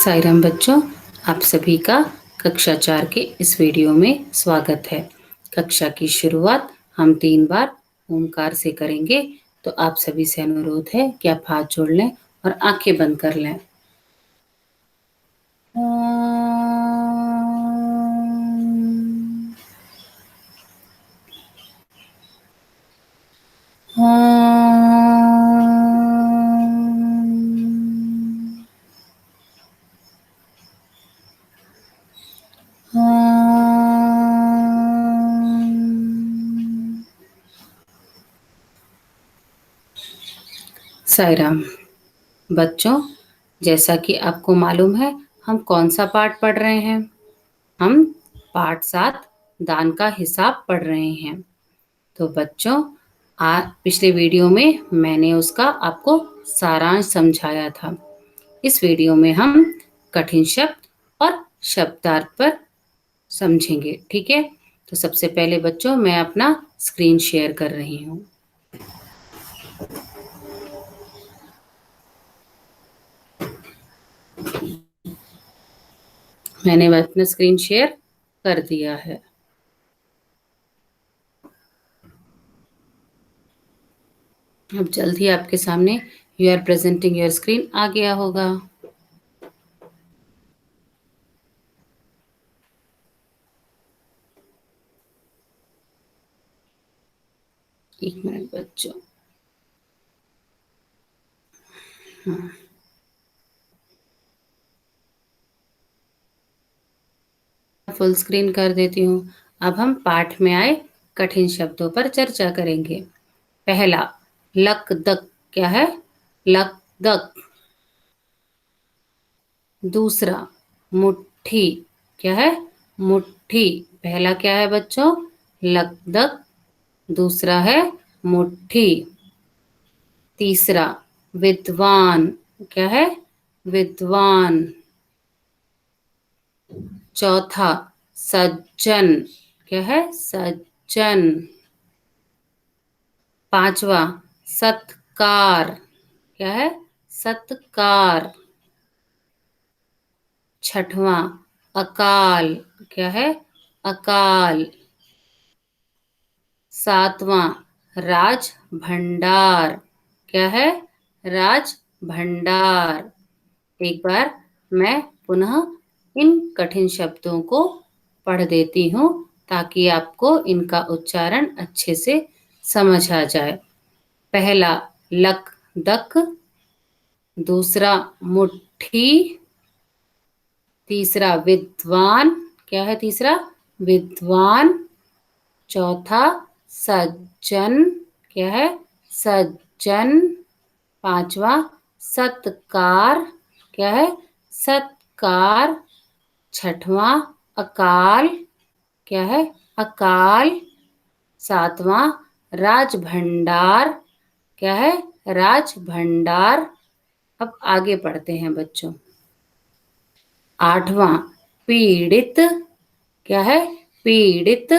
साई राम बच्चों, आप सभी का कक्षा 4 के इस वीडियो में स्वागत है। कक्षा की शुरुआत हम 3 बार ओंकार से करेंगे, तो आप सभी से अनुरोध है कि आप हाथ जोड़ लें और आंखें बंद कर लें। साई राम बच्चों, जैसा कि आपको मालूम है, हम कौन सा पाठ पढ़ रहे हैं? हम पाठ 7 दान का हिसाब पढ़ रहे हैं। तो बच्चों, पिछले वीडियो में मैंने उसका आपको सारांश समझाया था। इस वीडियो में हम कठिन शब्द और शब्दार्थ पर समझेंगे, ठीक है? तो सबसे पहले बच्चों, मैं अपना स्क्रीन शेयर कर रही हूँ। मैंने अपना स्क्रीन शेयर कर दिया है। अब जल्द ही आपके सामने you are presenting your screen आ गया होगा। एक मिनट बच्चों। हाँ, फुल स्क्रीन कर देती हूँ। अब हम पाठ में आए कठिन शब्दों पर चर्चा करेंगे। पहला लक दक, क्या है? लक दक। दूसरा मुट्ठी, क्या है? मुट्ठी। पहला क्या है बच्चों? लक दक। दूसरा है मुट्ठी। तीसरा विद्वान, क्या है? विद्वान। चौथा सज्जन, क्या है? सज्जन। पांचवा सत्कार, क्या है? सत्कार। छठवां अकाल, क्या है? अकाल। सातवां राज भंडार, क्या है? राज भंडार। एक बार मैं पुनः इन कठिन शब्दों को पढ़ देती हूँ ताकि आपको इनका उच्चारण अच्छे से समझ आ जाए। पहला लक दक। दूसरा मुट्ठी। तीसरा विद्वान, क्या है? तीसरा विद्वान। चौथा सज्जन, क्या है? सज्जन। पांचवा सत्कार, क्या है? सत्कार। छठवां अकाल, क्या है? अकाल। सातवां राज भंडार, क्या है? राज भंडार। अब आगे पढ़ते हैं बच्चों। आठवां पीड़ित, क्या है? पीड़ित।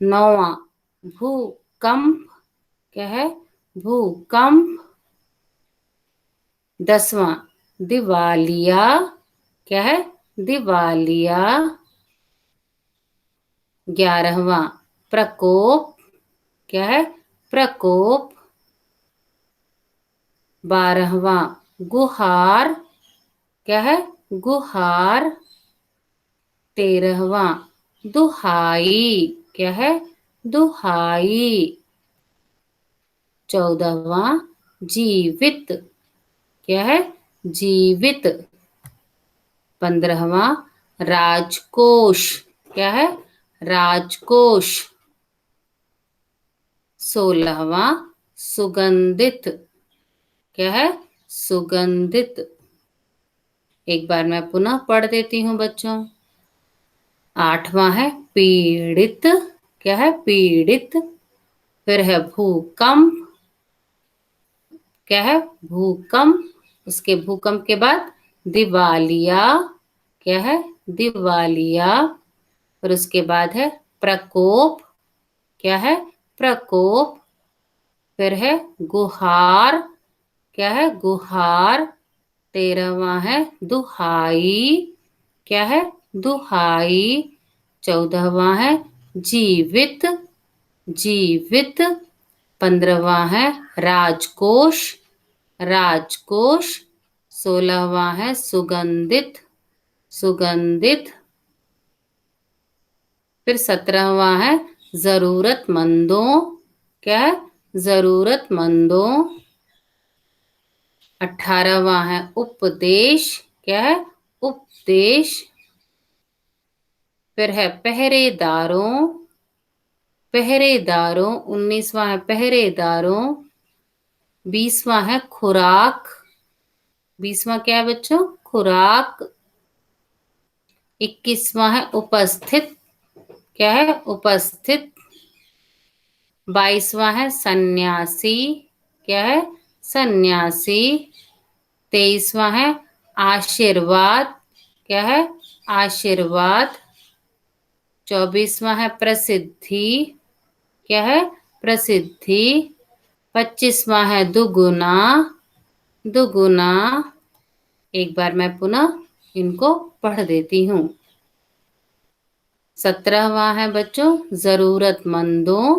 नौवां भूकंप, क्या है? भूकंप। 10वां दिवालिया, क्या है? दिवालिया। 11वां प्रकोप, क्या है? प्रकोप। 12वां गुहार, क्या है? गुहार। 13वां दुहाई, क्या है? दुहाई। 14वां जीवित, क्या है? जीवित। 15वां राजकोष, क्या है? राजकोष। 16वां सुगंधित, क्या है? सुगंधित। एक बार मैं पुनः पढ़ देती हूँ बच्चों। 8वां है पीड़ित, क्या है? पीड़ित। फिर है भूकंप, क्या है? भूकंप। उसके भूकंप के बाद दिवालिया, क्या है? दिवालिया। और उसके बाद है प्रकोप, क्या है? प्रकोप। फिर है गुहार, क्या है? गुहार। 13वां है दुहाई, क्या है? दुहाई। 14वां है जीवित, जीवित। 15वां है राजकोष, राजकोष। 16वां है सुगंधित, सुगंधित। फिर 17वां है जरूरतमंदों, क्या है? जरूरतमंदों। 18वां है उपदेश, क्या है? उपदेश। फिर है पहरेदारों, पहरेदारों। 19वां है पहरेदारों। 20वां है खुराक, 20वां क्या है बच्चों? खुराक। 21वां है उपस्थित, क्या है? उपस्थित। 22वां है सन्यासी, क्या है? सन्यासी। 23वां है आशीर्वाद, क्या है? आशीर्वाद। 24वां है प्रसिद्धि, क्या है? प्रसिद्धि। 25वां है दुगुना, दुगुना। एक बार मैं पुनः इनको पढ़ देती हूँ। 17वां है बच्चों जरूरतमंदों,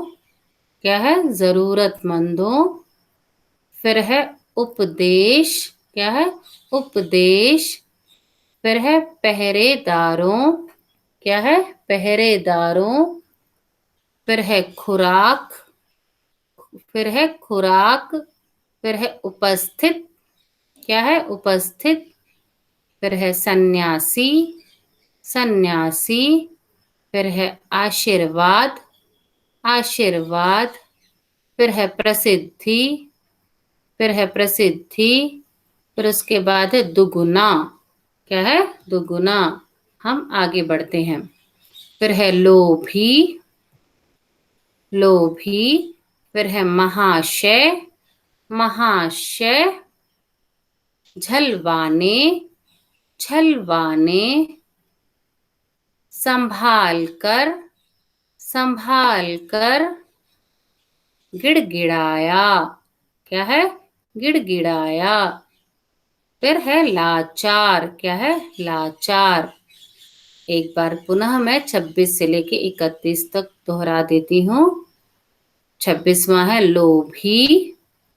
क्या है? जरूरतमंदों। फिर है उपदेश, क्या है? उपदेश। फिर है पहरेदारों, क्या है? पहरेदारों। फिर है खुराक, फिर है खुराक। फिर है उपस्थित, क्या है? उपस्थित। फिर है सन्यासी, सन्यासी। फिर है आशीर्वाद, आशीर्वाद। फिर है प्रसिद्धि, फिर है प्रसिद्धि। फिर उसके बाद है दुगुना, क्या है? दुगुना। हम आगे बढ़ते हैं। फिर है लोभी, लोभी। फिर है महाशय, महाशय। झलवाने, झलवाने। संभाल कर, संभाल कर। गिड़गिड़ाया, क्या है? गिड़गिड़ाया। फिर है लाचार, क्या है? लाचार। एक बार पुनः मैं 26 से लेके 31 तक दोहरा देती हूँ। 26वां है लोभी,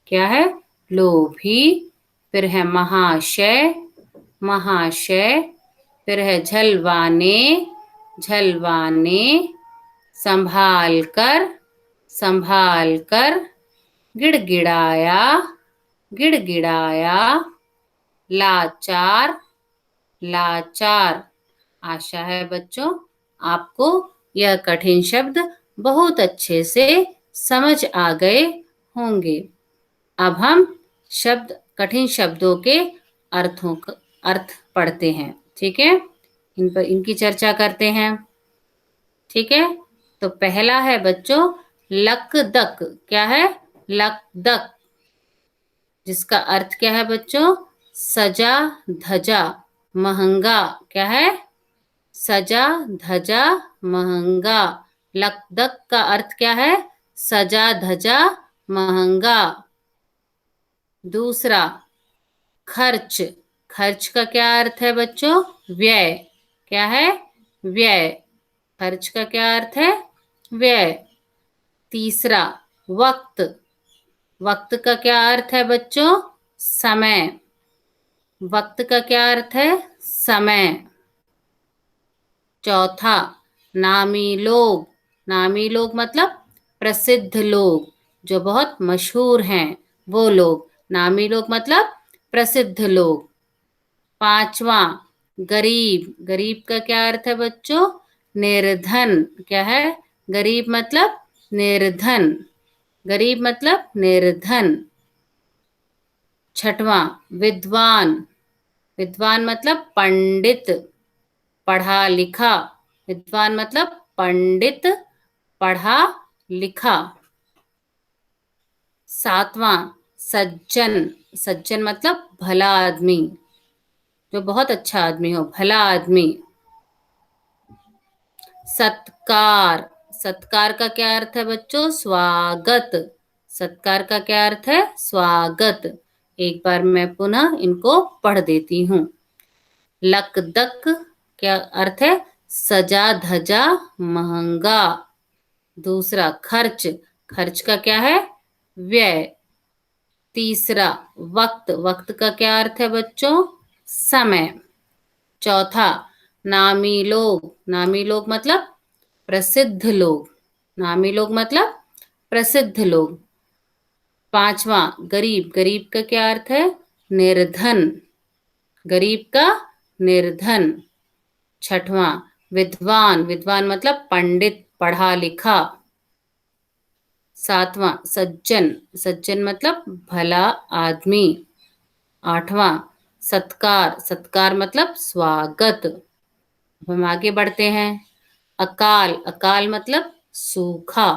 क्या है? लोभी। फिर है महाशय, महाशय। फिर है झलवाने, झलवाने। संभाल कर, संभाल कर। गिड़गिड़ाया, गिड़गिड़ाया। लाचार, लाचार। आशा है बच्चों आपको यह कठिन शब्द बहुत अच्छे से समझ आ गए होंगे। अब हम शब्द, कठिन शब्दों के अर्थों का अर्थ पढ़ते हैं, ठीक है? इन पर इनकी चर्चा करते हैं, ठीक है? तो पहला है बच्चों लकदक, क्या है? लकदक, जिसका अर्थ क्या है बच्चों? सजा धजा, महंगा, क्या है? सजा धजा, महंगा। लकदक का अर्थ क्या है? सजा धजा, महंगा। दूसरा खर्च, खर्च का क्या अर्थ है बच्चों? व्यय, क्या है? व्यय। खर्च का क्या अर्थ है? व्यय। तीसरा वक्त, वक्त का क्या अर्थ है बच्चों? समय। वक्त का क्या अर्थ है? समय। चौथा नामी लोग, नामी लोग मतलब प्रसिद्ध लोग, जो बहुत मशहूर हैं, वो लोग। नामी लोग मतलब प्रसिद्ध लोग। पांचवा गरीब, गरीब का क्या अर्थ है बच्चों? निर्धन, क्या है? गरीब मतलब निर्धन, गरीब मतलब निर्धन। छठवां विद्वान, विद्वान मतलब पंडित, पढ़ा लिखा। विद्वान मतलब पंडित, पढ़ा लिखा। सातवां सज्जन, सज्जन मतलब भला आदमी, जो बहुत अच्छा आदमी हो, भला आदमी। सत्कार, सत्कार का क्या अर्थ है बच्चों? स्वागत। सत्कार का क्या अर्थ है? स्वागत। एक बार मैं पुनः इनको पढ़ देती हूँ। लकदक क्या अर्थ है? सजा धजा महंगा। दूसरा खर्च, खर्च का क्या है? व्यय। तीसरा वक्त, वक्त का क्या अर्थ है बच्चों? समय। चौथा नामी लोग, नामी लोग मतलब प्रसिद्ध लोग, नामी लोग मतलब प्रसिद्ध लोग। पांचवा गरीब, गरीब का क्या अर्थ है? निर्धन, गरीब का निर्धन। छठवां विद्वान, विद्वान मतलब पंडित पढ़ा लिखा। सातवां सज्जन, सज्जन मतलब भला आदमी। आठवां सत्कार, सत्कार मतलब स्वागत। अब हम आगे बढ़ते हैं। अकाल, अकाल मतलब सूखा,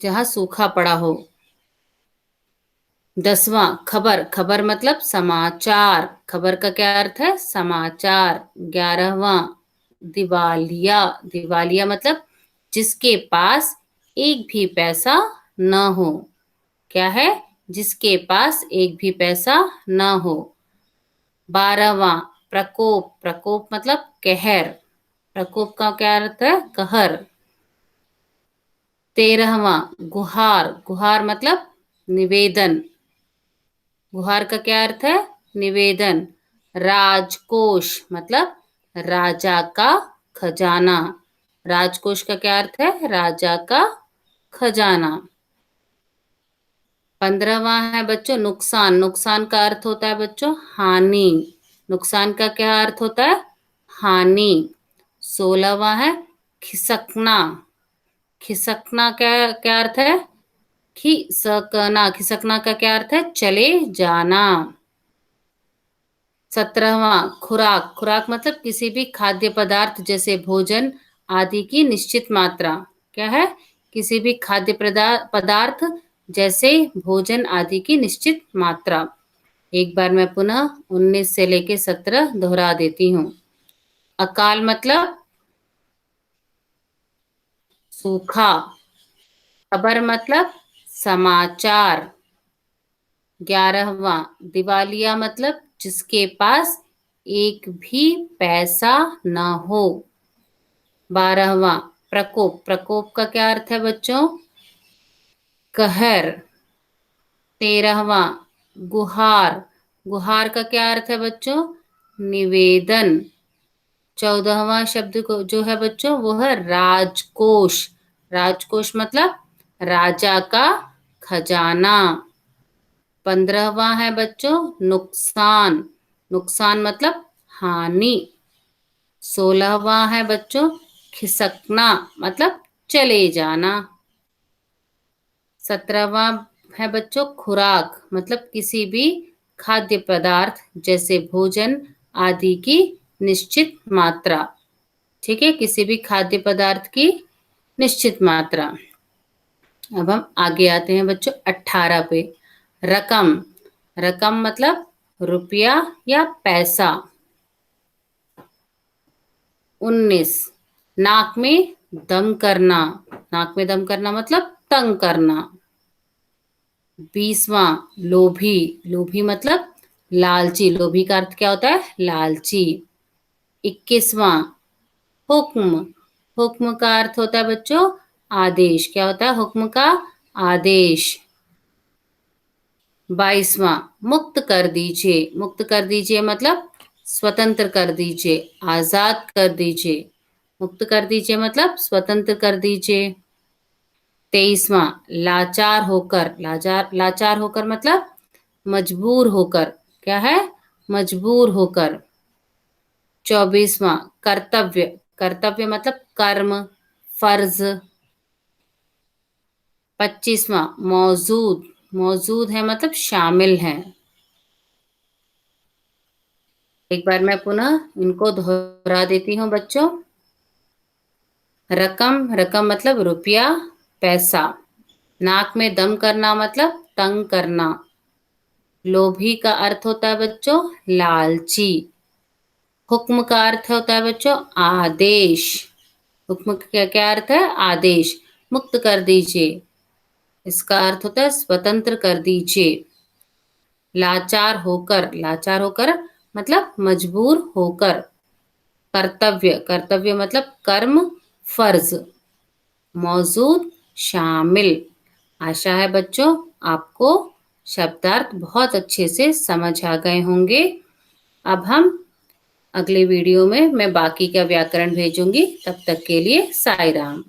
जहां सूखा पड़ा हो। दसवां खबर, खबर मतलब समाचार, खबर का क्या अर्थ है? समाचार। ग्यारहवां दिवालिया, दिवालिया मतलब जिसके पास एक भी पैसा न हो। क्या है? जिसके पास एक भी पैसा न हो। बारहवां प्रकोप, प्रकोप मतलब कहर, प्रकोप का क्या अर्थ है? कहर। तेरहवां गुहार, गुहार मतलब निवेदन, गुहार का क्या अर्थ है? निवेदन। राजकोष मतलब राजा का खजाना, राजकोष का क्या अर्थ है? राजा का खजाना। पंद्रहवां है बच्चों नुकसान, नुकसान का अर्थ होता है बच्चों हानि, नुकसान का क्या अर्थ होता है? हानि। सोलहवां है खिसकना, खिसकना क्या क्या अर्थ है? खिसकना, खिसकना का क्या अर्थ है? चले जाना। सत्रहवां खुराक, खुराक मतलब किसी भी खाद्य पदार्थ जैसे भोजन आदि की निश्चित मात्रा। क्या है? किसी भी खाद्य पदार्थ जैसे भोजन आदि की निश्चित मात्रा। एक बार मैं पुनः 19 से लेके 17 दोहरा देती हूँ। अकाल मतलब सूखा। खबर मतलब समाचार। ग्यारहवां दिवालिया मतलब जिसके पास एक भी पैसा न हो। बारहवां प्रकोप, प्रकोप का क्या अर्थ है बच्चों? कहर। तेरहवां गुहार, गुहार का क्या अर्थ है बच्चों? निवेदन। चौदहवां शब्द को जो है बच्चों वो है राजकोष, राजकोष मतलब राजा का खजाना। पंद्रहवां है बच्चों नुकसान, नुकसान मतलब हानि। सोलहवां है बच्चों खिसकना मतलब चले जाना। सत्रहवां है बच्चों खुराक मतलब किसी भी खाद्य पदार्थ जैसे भोजन आदि की निश्चित मात्रा। ठीक है, किसी भी खाद्य पदार्थ की निश्चित मात्रा। अब हम आगे आते हैं बच्चों 18 पे। रकम, रकम मतलब रुपया या पैसा। 19 नाक में दम करना, नाक में दम करना मतलब तंग करना। 20वां लोभी, लोभी मतलब लालची, लोभी का अर्थ क्या होता है? लालची। 21वां हुक्म, हुक्म का अर्थ होता है बच्चों आदेश। क्या होता है हुक्म का? आदेश। 22वां मुक्त कर दीजिए, मुक्त कर दीजिए मतलब स्वतंत्र कर दीजिए, आजाद कर दीजिए। मुक्त कर दीजिए मतलब स्वतंत्र कर दीजिए। 23वां लाचार होकर, लाचार लाचार होकर मतलब मजबूर होकर। क्या है? मजबूर होकर। 24वां कर्तव्य, कर्तव्य मतलब कर्म, फर्ज। 25वां मौजूद, मौजूद है मतलब शामिल है। एक बार मैं पुनः इनको दोहरा देती हूँ बच्चों। रकम, रकम मतलब रुपया पैसा। नाक में दम करना मतलब तंग करना। लोभी का अर्थ होता है बच्चों लालची। हुक्म का अर्थ होता है बच्चों आदेश। हुक्म का क्या क्या अर्थ है? आदेश। मुक्त कर दीजिए इसका अर्थ होता है स्वतंत्र कर दीजिए। लाचार होकर मतलब मजबूर होकर। कर्तव्य मतलब कर्म, फर्ज। मौजूद, शामिल। आशा है बच्चों आपको शब्दार्थ बहुत अच्छे से समझ आ गए होंगे। अब हम अगले वीडियो में मैं बाकी का व्याकरण भेजूंगी। तब तक के लिए साई राम।